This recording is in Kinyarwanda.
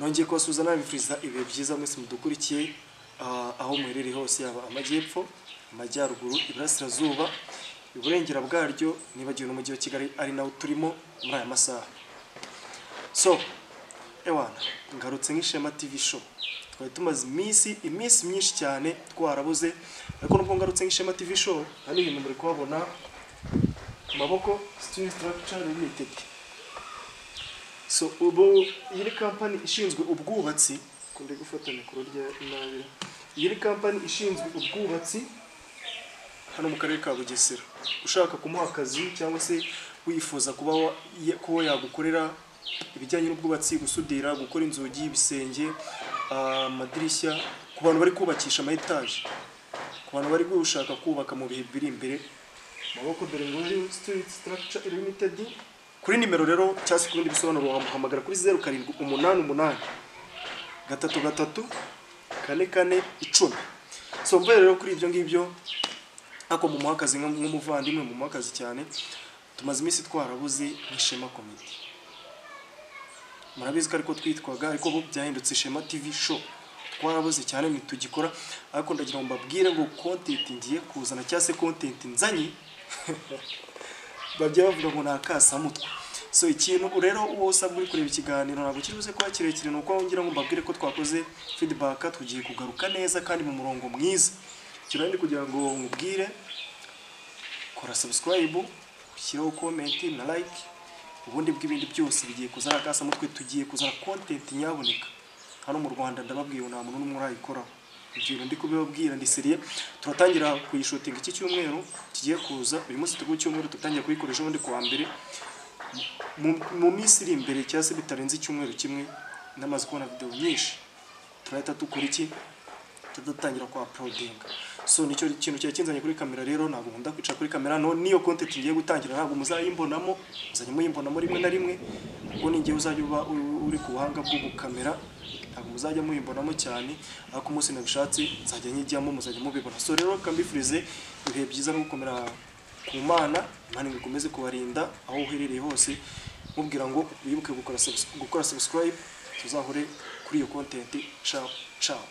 nongeye kubasuhuza nabifuriza ibihe byiza mwese mudukurikiye aho muherereye hose, yaba amajyepfo, amajyaruguru, iburasirazuba, iburengera bwaryo, nibagiwe n'umujyi wa Kigali ari nawo turimo muri aya masaha. So ewana ngarutse nk'Ishema TV show. Twari tumaze iminsi myinshi cyane twarabuze, ariko nubwo ngarutse nk'Ishema TV show hari ibintu muri kubabona ku maboko Steel Structure Limited. So ubu iyi company ishinzwe ubwubatsi, kunde gufata mikoro rya nabi. Iyi company ishinzwe ubwubatsi hano mu karere ka Bugesera. Ushaka kumuha akazi cyangwa se wifuza kuba yagukorera ibijyanye n'ubwubatsi, gusudira, gukora inzugi, ibisenge, amadirishya, ku bantu bari kubakisha ama etage, ku bantu bari gushaka kubaka mu bihe biri imbere, maboko dore ngo Steel Structure Limited. Kuri nimero rero cyase kundi bisobanuro wamuhamagara kuri 0788 33 44 10. So mvuye rero kuri ibyo ngibyo ako mu muhakazi nk'umuvandimwe mu muhakazi cyane, tumaze iminsi twarabuze n'Ishema Comedy. Murabizi ko ariko twitwaga, ariko bo byahindutse Ishema TV show. Twarabuze cyane ntitugikora, ariko ndagira ngo mbabwire ngo content ngiye kuzana cyase content nzanye bajya bavuga ngo nakasa mutwe. So ikintu rero wose aburi kureba ikiganiro ntabwo kiruze kwa kirekire, nuko ngira ngo mbabwire ko twakoze feedback, tugiye kugaruka neza kandi mu murongo mwiza. Kirandi kugira ngo nkubwire kora subscribe, ushyiraho comment na like, ubundi bw'ibindi byose bigiye kuzana kasa mutwe. Tugiye kuzana content nyaboneka hano mu Rwanda, ndababwiye nta muntu n'umwe urayikora. Ibyo ndi kubibabwira ndi seriye. Turatangira kuyishutinga iki cyumweru kigiye kuza, uyu munsi turi ku cyumweru, tutangiye kuyikoresha ubundi kuwa mbere. Mu minsi iri imbere cyase bitarenze icyumweru kimwe namaze kubona video nyinshi, turahita tukora iki, tudatangira kwa uploading. So nicyo kintu cyakinzanye kuri kamera rero, ntabwo nkunda kwicara kuri kamera. No niyo content ngiye gutangira ntabwo muzayimbonamo, muzanye muyimbonamo rimwe na rimwe, kuko ningiye uzajya uba uri ku buhanga bwo kamera, ntabwo muzajya muyimbonamo cyane, ariko umunsi nabishatse nzajya nyijyamo muzajya mubibona. So rero kambifurize ibihe byiza no gukomera ku Mana, Imana ikomeze kubarinda aho uherereye hose, mubwira ngo wibuke gukora subscribe, tuzahure kuri iyo content. Ciao ciao.